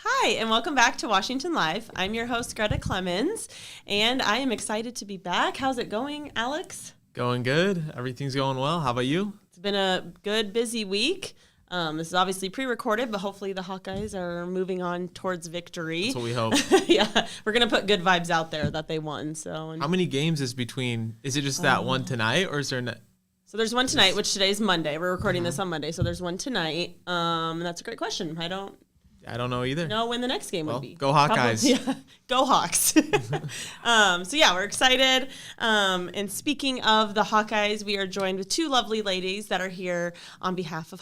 Hi, and welcome back to Washington Live. I'm your host, Greta Clemens, and I am excited to be back. How's it going, Alex? Going good. Everything's going well. How about you? It's been a good, busy week. This is obviously pre-recorded, but hopefully the Hawkeyes are moving on towards victory. That's what we hope. Yeah, we're going to put good vibes out there that they won. How many games is between? Is it just that one tonight, or is there? So there's one tonight, which today's Monday. We're recording this on Monday, so there's one tonight. And that's a great question. I don't know either. Know when the next game would be. Go Hawkeyes. Yeah, go Hawks. So yeah, we're excited. And speaking of the Hawkeyes, we are joined with two lovely ladies that are here on behalf of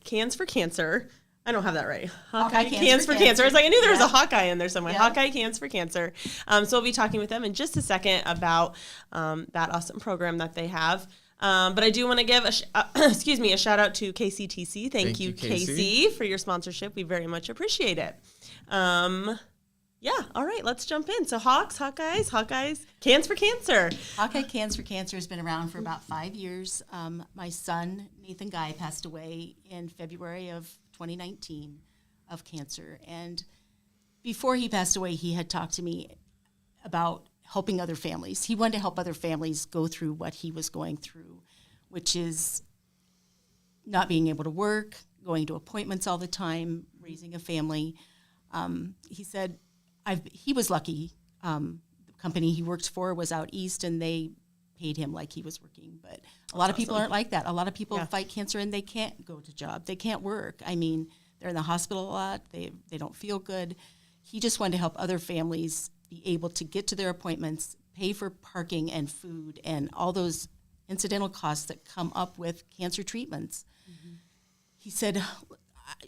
Cans for Cancer. I don't have that right. Hawkeye Cans for Cancer. I was like, I knew there was a Hawkeye in there somewhere. Yeah. Hawkeye Cans for Cancer. So we'll be talking with them in just a second about that awesome program that they have. But I do want to give a shout out to KCTC. Thank you, Casey, for your sponsorship. We very much appreciate it. Yeah, all right, let's jump in. So Hawkeyes, Cans for Cancer. Hawkeye Cans for Cancer has been around for about 5 years. My son, Nathan Guy, passed away in February of 2019 of cancer. And before he passed away, he had talked to me about helping other families. He wanted to help other families go through what he was going through, which is not being able to work, going to appointments all the time, raising a family. He said he was lucky. The company he worked for was out east, and they paid him like he was working. But a lot of people aren't like that. A lot of people fight cancer, and they can't go to job. They can't work. I mean, they're in the hospital a lot. They don't feel good. He just wanted to help other families be able to get to their appointments, pay for parking and food and all those incidental costs that come up with cancer treatments. Mm-hmm. He said,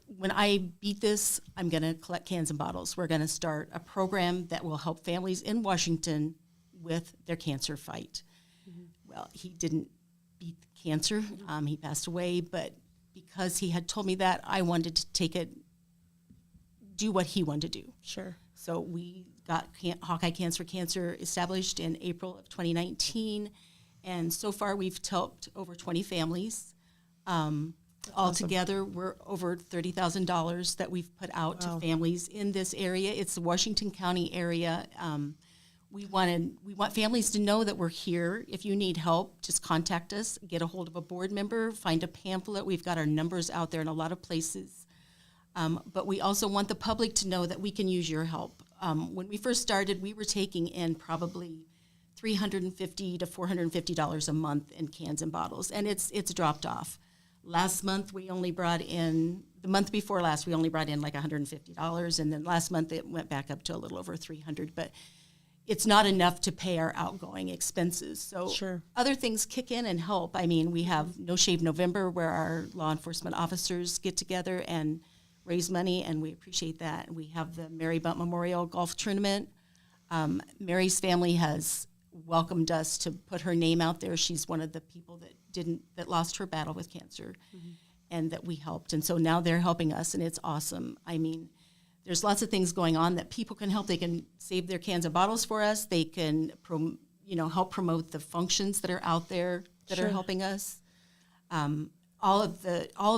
when I beat this, I'm going to collect cans and bottles. We're going to start a program that will help families in Washington with their cancer fight. Mm-hmm. Well, he didn't beat the cancer. He passed away, but because he had told me that, I wanted to do what he wanted to do. Sure. So we got Hawkeye Cans for Cancer established in April of 2019, and so far we've helped over 20 families. Altogether, we're over $30,000 that we've put out to families in this area. It's the Washington County area. We want families to know that we're here. If you need help, just contact us, get a hold of a board member, find a pamphlet. We've got our numbers out there in a lot of places. But we also want the public to know that we can use your help. When we first started, we were taking in probably $350 to $450 a month in cans and bottles, and it's dropped off. The month before last, we only brought in like $150, and then last month it went back up to a little over $300. But it's not enough to pay our outgoing expenses. So Sure. Other things kick in and help. I mean, we have No Shave November, where our law enforcement officers get together and raise money, and we appreciate that. We have the Mary Bunt Memorial Golf Tournament. Mary's family has welcomed us to put her name out there. She's one of the people that lost her battle with cancer, and that we helped. And so now they're helping us, and it's awesome. I mean, there's lots of things going on that people can help. They can save their cans and bottles for us. They can help promote the functions that are out there that Sure. are helping us. All of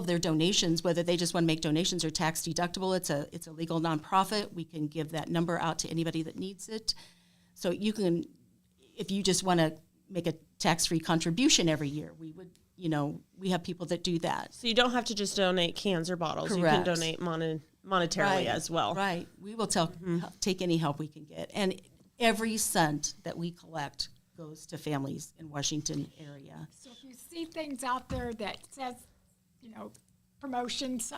their donations, whether they just want to make donations or tax deductible, it's a legal nonprofit. We can give that number out to anybody that needs it. So you can, if you just want to make a tax-free contribution every year, we have people that do that. So you don't have to just donate cans or bottles. Correct. You can donate monetarily as well. Right. We will take any help we can get. And every cent that we collect goes to families in Washington area. So if you see things out there that says, promotions,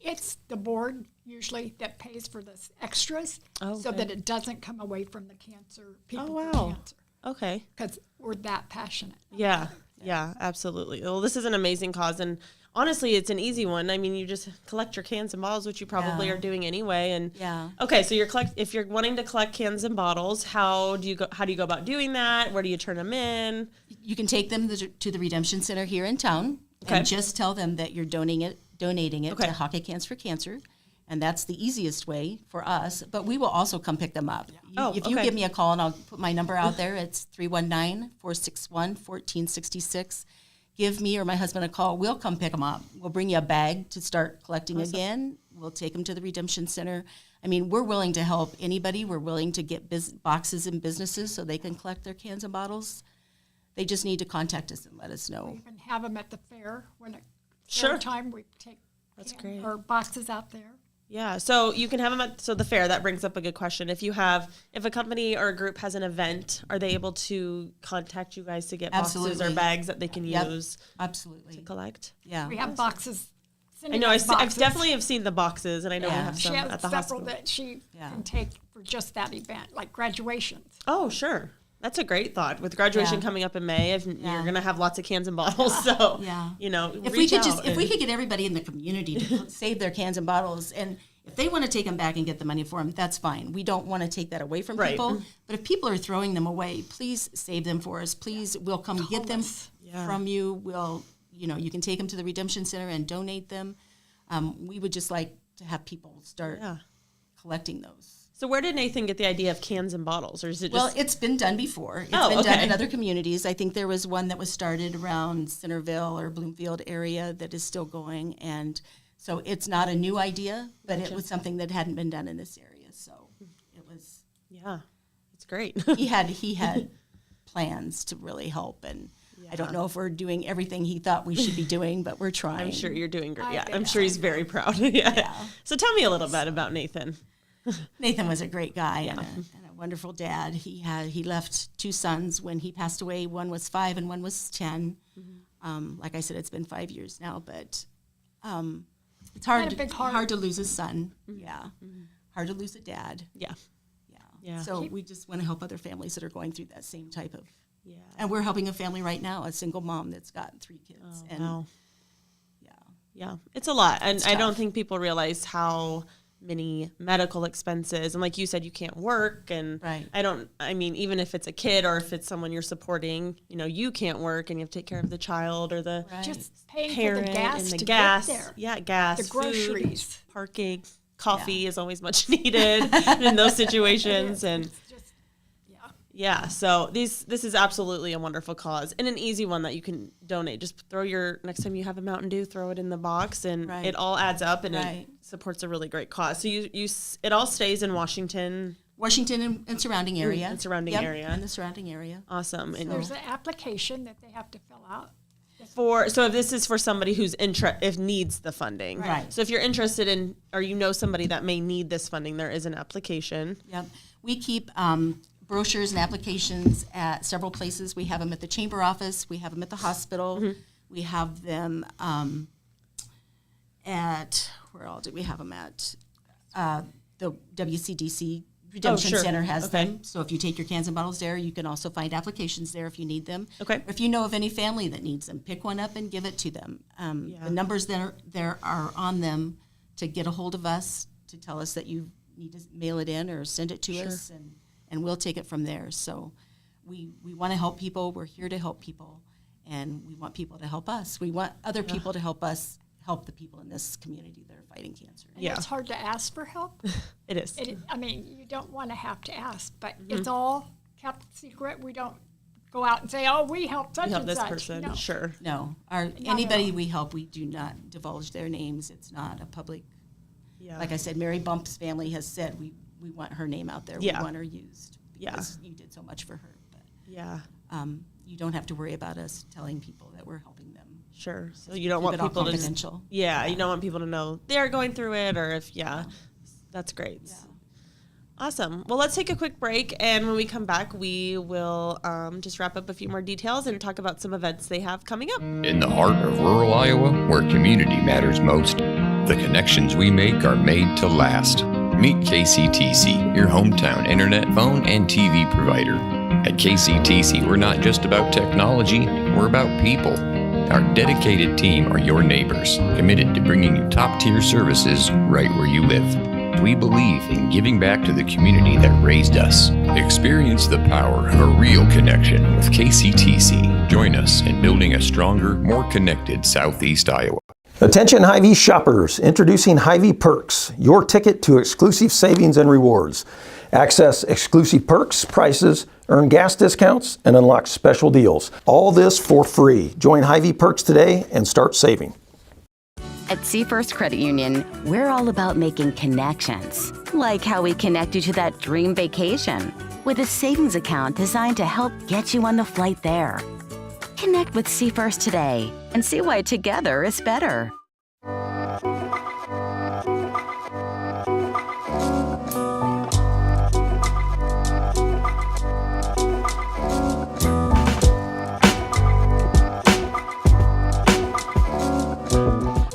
it's the board usually that pays for the extras, so that it doesn't come away from the cancer people with cancer. Okay. Because we're that passionate. Yeah, absolutely. Well, this is an amazing cause, and honestly, it's an easy one. I mean, you just collect your cans and bottles, which you probably are doing anyway. And okay, so if you're wanting to collect cans and bottles, how do you go about doing that? Where do you turn them in? You can take them to the Redemption Center here in town, and just tell them that you're donating it to Hawkeye Cans for Cancer. And that's the easiest way for us. But we will also come pick them up. If you give me a call, and I'll put my number out there, it's 319-461-1466. Give me or my husband a call. We'll come pick them up. We'll bring you a bag to start collecting again. We'll take them to the Redemption Center. I mean, we're willing to help anybody. We're willing to get boxes and businesses so they can collect their cans and bottles. They just need to contact us and let us know. We even have them at the fair when it's Sure. fair time. We take great. or boxes out there. Yeah, so you can have them at the fair. That brings up a good question. If a company or a group has an event, are they able to contact you guys to get boxes or Absolutely. bags that they can use Absolutely. to collect? Yeah. We have boxes. I know. I've definitely have seen the boxes, and I know we Yeah. have She some has at the several hospital. that she Yeah. can take for just that event, like graduations. Oh, sure. That's a great thought. With graduation Yeah. coming up in May, you're Yeah. going to have lots of cans and bottles. So, Yeah. if If we could get everybody in the community to save their cans and bottles, and if they want to take them back and get the money for them, that's fine. We don't want to take that away from Right. people. But if people are throwing them away, please save them for us. Please, we'll come get them from you. We'll, you can take them to the Redemption Center and donate them. We would just like to have people start collecting those. So where did Nathan get the idea of cans and bottles, or is it just? Well, it's been done before. It's Oh, been done okay. in other communities. I think there was one that was started around Centerville or Bloomfield area that is still going. And so it's not a new idea, but it was something that hadn't been done in this area. So it was, Yeah, it's great. he had plans to really help. And I don't know if we're doing everything he thought we should be doing, but we're trying. I'm sure you're doing great. I Yeah, bet. I'm sure he's very proud. yeah. So tell me a little bit about Nathan. Nathan was a great guy and a wonderful dad. He left 2 sons when he passed away. One was 5 and one was 10. Like I said, it's been 5 years now, but it's Had a big heart. hard to lose a son. Yeah, hard to lose a dad. Yeah. Yeah. So we just want to help other families that are going through that same type of. Yeah. And we're helping a family right now, a single mom that's got 3 kids. And Wow. yeah, Yeah, it's a lot. And I don't tough. think people realize how many medical expenses, and like you said, you can't work, and Right. I mean, even if it's a kid or if it's someone you're supporting, you can't work and you have to take care of the child or the Right. Just paying parent for the gas and the to gas. get there. Yeah, gas, The food, groceries. parking, coffee is always much needed in those situations. And It's just, yeah, so this is absolutely a wonderful cause and an easy one that you can donate. Just throw next time you have a Mountain Dew, throw it in the box, and Right. it all adds up and Right. it supports a really great cause. So it all stays in Washington. Washington and surrounding area. And surrounding Yep, area. And the surrounding area. Awesome. And there's an application that they have to fill out. so if this is for somebody who's if needs the funding. Right. So if you're interested in, or somebody that may need this funding, there is an application. Yep. We keep brochures and applications at several places. We have them at the chamber office. We have them at the hospital. We have them where all do we have them at? The WCDC Redemption sure. Center has Okay. them. So if you take your cans and bottles there, you can also find applications there if you need them. Okay. Or if you know of any family that needs them, pick one up and give it to them. The numbers that are on them to get a hold of us, to tell us that you need to mail it in or send it to us, and we'll take it from there. So we want to help people. We're here to help people, and we want people to help us. We want other people to help us help the people in this community that are fighting cancer. And Yeah. it's hard to ask for help. It is. I mean, you don't want to have to ask, but it's all kept secret. We don't go out and say, "Oh, we helped such We help and this such." person. No. Sure. No, at anybody all. we help, we do not divulge their names. It's not a public. Yeah. Like I said, Mary Bump's family has said we want her name out there. Yeah. We want her used Yeah. because you did so much for her. But Yeah. you don't have to worry about us telling people that we're helping them. Sure. So you don't Keep want it all people to confidential. Yeah, you don't want people to know they're going through it, or if that's great. Yeah. Awesome. Well, let's take a quick break, and when we come back, we will just wrap up a few more details and talk about some events they have coming up. In the heart of rural Iowa, where community matters most, the connections we make are made to last. Meet KCTC, your hometown internet, phone, and TV provider. At KCTC, we're not just about technology, we're about people. Our dedicated team are your neighbors, committed to bringing you top-tier services right where you live. We believe in giving back to the community that raised us. Experience the power of a real connection with KCTC. Join us in building a stronger, more connected Southeast Iowa. Attention Hy-Vee shoppers, introducing Hy-Vee Perks, your ticket to exclusive savings and rewards. Access exclusive perks, prices, earn gas discounts, and unlock special deals. All this for free. Join Hy-Vee Perks today and start saving. At Seafirst Credit Union, we're all about making connections, like how we connect you to that dream vacation with a savings account designed to help get you on the flight there. Connect with Seafirst today and see why together is better.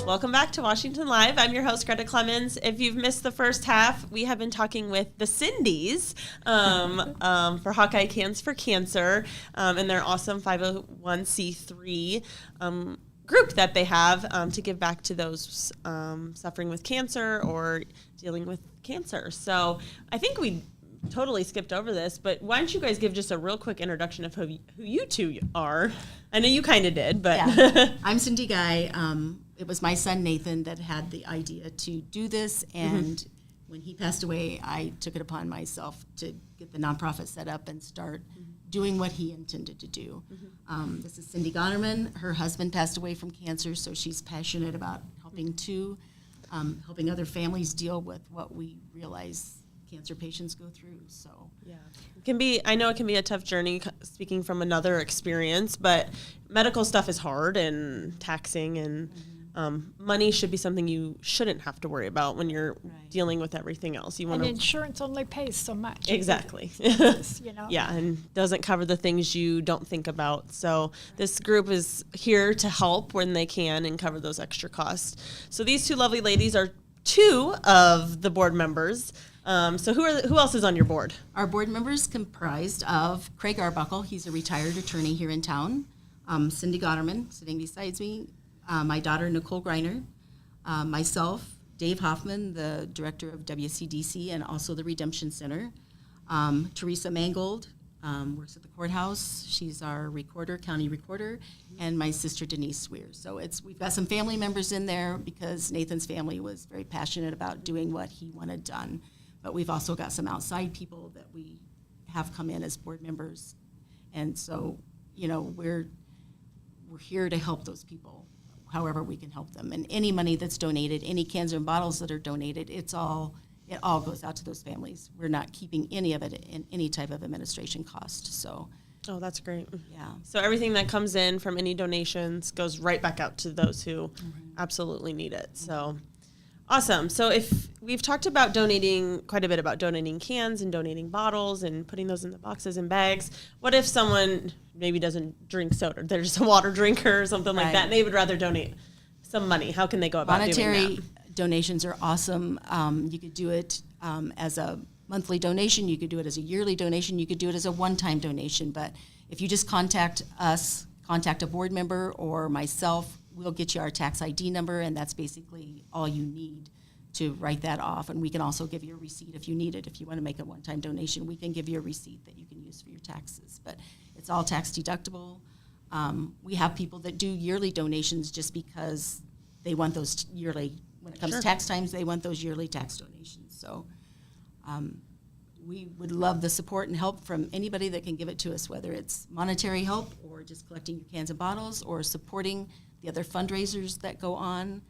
Welcome back to Washington Live. I'm your host, Greta Clemens. If you've missed the first half, we have been talking with the Cindys for Hawkeye Cans for Cancer and their awesome 501c3 group that they have to give back to those suffering with cancer or dealing with cancer. So I think we totally skipped over this, but why don't you guys give just a real quick introduction of who you two are? I know you kind of did, but... Yeah. I'm Cindy Guy. It was my son, Nathan, that had the idea to do this, and when he passed away, I took it upon myself to get the nonprofit set up and start doing what he intended to do. This is Cindy Gonterman. Her husband passed away from cancer, so she's passionate about helping helping other families deal with what we realize cancer patients go through. So yeah, I know it can be a tough journey, speaking from another experience, but medical stuff is hard and taxing, and money should be something you shouldn't have to worry about when you're dealing with everything else. You want and insurance only pays so much. Exactly. You know? Yeah, and doesn't cover the things you don't think about. So this group is here to help when they can and cover those extra costs. So these two lovely ladies are two of the board members. So who else is on your board? Our board members comprised of Craig Arbuckle. He's a retired attorney here in town. Cindy Gonterman, sitting beside me. My daughter, Nicole Greiner. Myself, Dave Hoffman, the director of WCDC and also the Redemption Center. Teresa Mangold works at the courthouse. She's our recorder, county recorder. And my sister, Denise Sweer. So we've got some family members in there because Nathan's family was very passionate about doing what he wanted done. But we've also got some outside people that we have come in as board members. And so, we're here to help those people however we can help them. And any money that's donated, any cans and bottles that are donated, it all goes out to those families. We're not keeping any of it in any type of administration cost. So oh, that's great. yeah. So everything that comes in from any donations goes right back out to those who absolutely need it. So awesome. So if we've talked about quite a bit about donating cans and donating bottles and putting those in the boxes and bags. What if someone maybe doesn't drink soda? They're just a water drinker or something like that, and they would rather donate some money. How can they go about doing that? Monetary donations are awesome. You could do it as a monthly donation. You could do it as a yearly donation. You could do it as a one-time donation. But if you just contact us, contact a board member or myself, we'll get you our tax ID number, and that's basically all you need to write that off. And we can also give you a receipt if you need it. If you want to make a one-time donation, we can give you a receipt that you can use for your taxes. But it's all tax deductible. We have people that do yearly donations just because they want those yearly, when it comes to tax times, they want those yearly tax donations. So we would love the support and help from anybody that can give it to us, whether it's monetary help or just collecting your cans and bottles or supporting the other fundraisers that go on.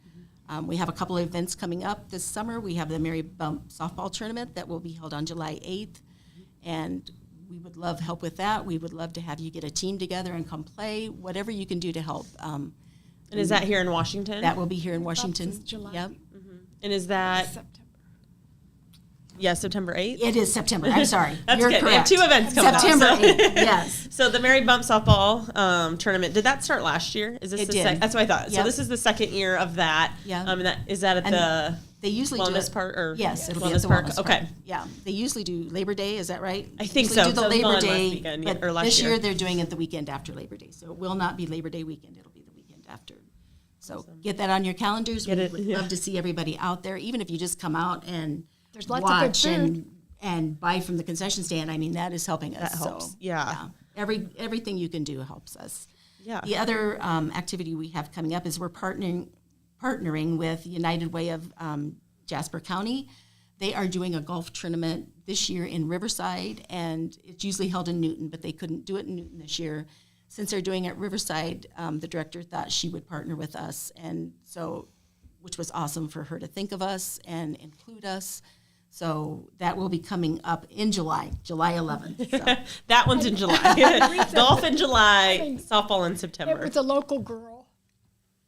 We have a couple of events coming up this summer. We have the Mary Bump softball tournament that will be held on July 8th, and we would love help with that. We would love to have you get a team together and come play, whatever you can do to help. And is that here in Washington? That will be here in Washington. July. Yep. And is that September. September 8th? It is September. I'm sorry. That's You're good. correct. We have 2 events coming September up. 8th, yes. So the Mary Bump softball tournament, did that start last year? Is this It the did. That's what I thought. Yep. So this is the second year of that. Yeah. Is that at And the They usually do Wellness it. Park? Or Yes, it'll be Wellness at the Park? Wellness Okay. Park. Yeah, they usually do Labor Day. Is that right? I think Usually so. do the So it was Labor on last Day, weekend, but or last this year. year they're doing it the weekend after Labor Day, so it will not be Labor Day weekend. It'll be the weekend after. So get that on your calendars. We would love to see everybody out there, even if you just come out and There's lots of good watch food. and buy from the concession stand. I mean, that is helping us. That helps. So, Yeah. Everything you can do helps us. Yeah. The other activity we have coming up is we're partnering with United Way of Jasper County. They are doing a golf tournament this year in Riverside, and it's usually held in Newton, but they couldn't do it in Newton this year. Since they're doing it at Riverside, the director thought she would partner with us, and so which was awesome for her to think of us and include us. So that will be coming up in July 11th. So. That one's in July. Golf in July, softball in September. It was a local girl.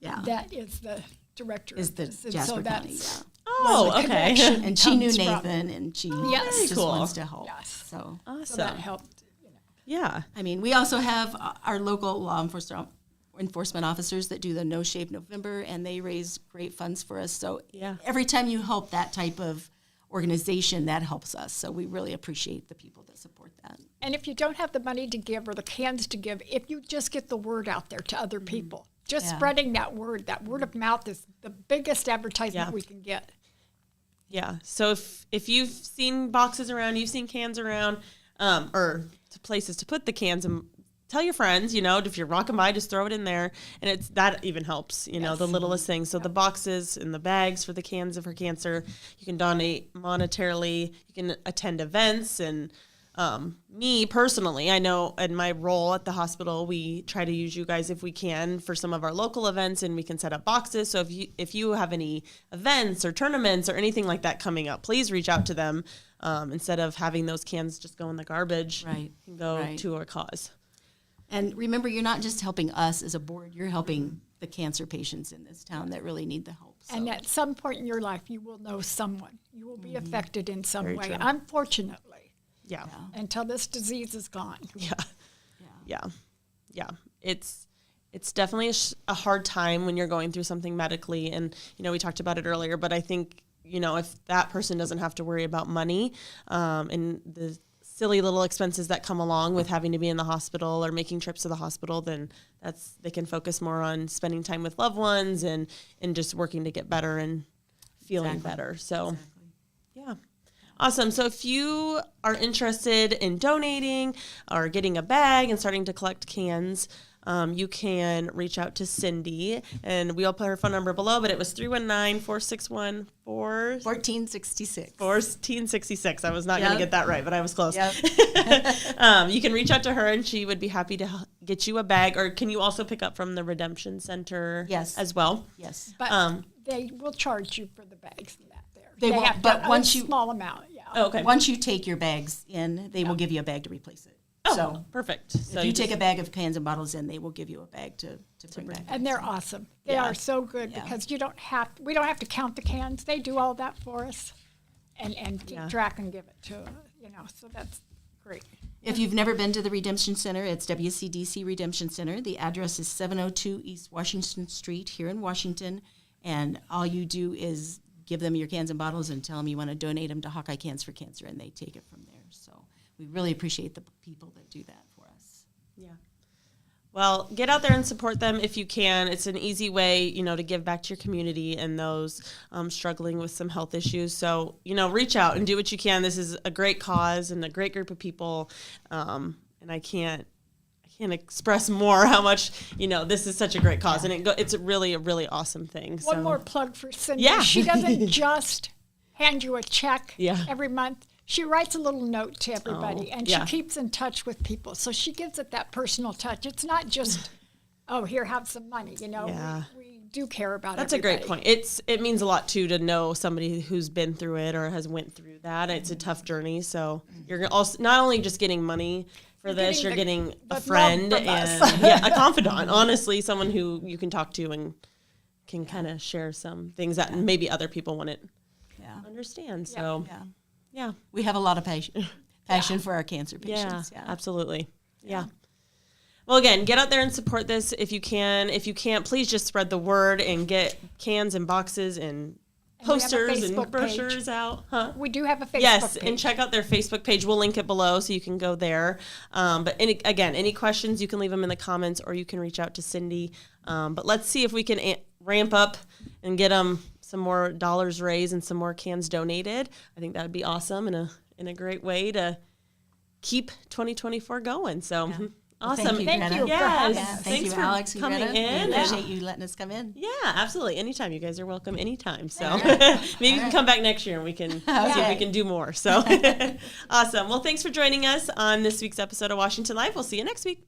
Yeah. That is the director. Is the And Jasper so County, that's yeah. Oh, okay. connection And she knew comes from. Nathan, and she just cool. wants to help. Yes. So, Awesome. So that helped. Yeah. I mean, we also have our local law enforcement officers that do the No Shave November, and they raise great funds for us. So every time you help that type of organization, that helps us. So we really appreciate the people that support that. And if you don't have the money to give or the cans to give, if you just get the word out there to other people, just spreading that word of mouth is the biggest advertisement we can get. Yeah. So if you've seen boxes around, you've seen cans around, or places to put the cans, and tell your friends, if you're walking by, just throw it in there. And that even helps, the littlest things. So the boxes and the bags for the cans of her cancer, you can donate monetarily, you can attend events. And me personally, I know in my role at the hospital, we try to use you guys if we can for some of our local events, and we can set up boxes. So if you have any events or tournaments or anything like that coming up, please reach out to them. Instead of having those cans just go in the garbage, can go to a cause. And remember, you're not just helping us as a board, you're helping the cancer patients in this town that really need the help. So. And at some point in your life, you will know someone. You will be affected in some way, true. unfortunately. Yeah. Until this disease is gone. Yeah. It's definitely a hard time when you're going through something medically. And, we talked about it earlier, but I think, if that person doesn't have to worry about money and the silly little expenses that come along with having to be in the hospital or making trips to the hospital, then they can focus more on spending time with loved ones and just working to get better and feeling better. So, yeah. Awesome. So if you are interested in donating or getting a bag and starting to collect cans, you can reach out to Cindy, and we'll put her phone number below, but it was 319-461-1466. 1466. I was not going to get that right, but I was close. Yep. You can reach out to her, and she would be happy to get you a bag, or can you also pick up from the Redemption Center as well? Yes. But they will charge you for the bags and that there. They will, have but to, once a you small amount, okay. Once you take your bags in, they will give you a bag to replace it. Oh, so perfect. So if you take a bag of cans and bottles in, they will give you a bag to bring back. And they're awesome. They are so good because we don't have to count the cans. They do all that for us and keep track and give it to, so that's great. If you've never been to the Redemption Center, it's WCDC Redemption Center. The address is 702 East Washington Street here in Washington. And all you do is give them your cans and bottles and tell them you want to donate them to Hawkeye Cans for Cancer, and they take it from there. So we really appreciate the people that do that for us. Yeah. Well, get out there and support them if you can. It's an easy way, to give back to your community and those struggling with some health issues. So, reach out and do what you can. This is a great cause and a great group of people. And I can't express more how much, this is such a great cause. And it's really a really awesome thing. One more plug for Cindy. Yeah. She doesn't just hand you a check every month. She writes a little note to everybody, and she keeps in touch with people. So she gives it that personal touch. It's not just, here, have some money. We do care about That's everybody. a great point. It means a lot, too, to know somebody who's been through it or has went through that. It's a tough journey. So you're also not only just getting money for this, you're getting a friend and a confidant, honestly, someone who you can talk to and can kind of share some things that maybe other people wouldn't understand. So, yeah. We have a lot of passion for our cancer patients. Yeah, absolutely. Yeah. Well, again, get out there and support this if you can. If you can't, please just spread the word and get cans and boxes and posters and brochures out. Huh? We do have a Facebook page. Yes, and check out their Facebook page. We'll link it below so you can go there. But any questions, you can leave them in the comments or you can reach out to Cindy. But let's see if we can ramp up and get them some more dollars raised and some more cans donated. I think that would be awesome and a great way to keep 2024 going. So awesome. Thank you. Yes. Thank you, for Alex, coming in. We appreciate you letting us come in. Yeah, absolutely. Anytime. You guys are welcome anytime. So maybe you can come back next year and we can see if we can do more. So awesome. Well, thanks for joining us on this week's episode of Washington Live. We'll see you next week.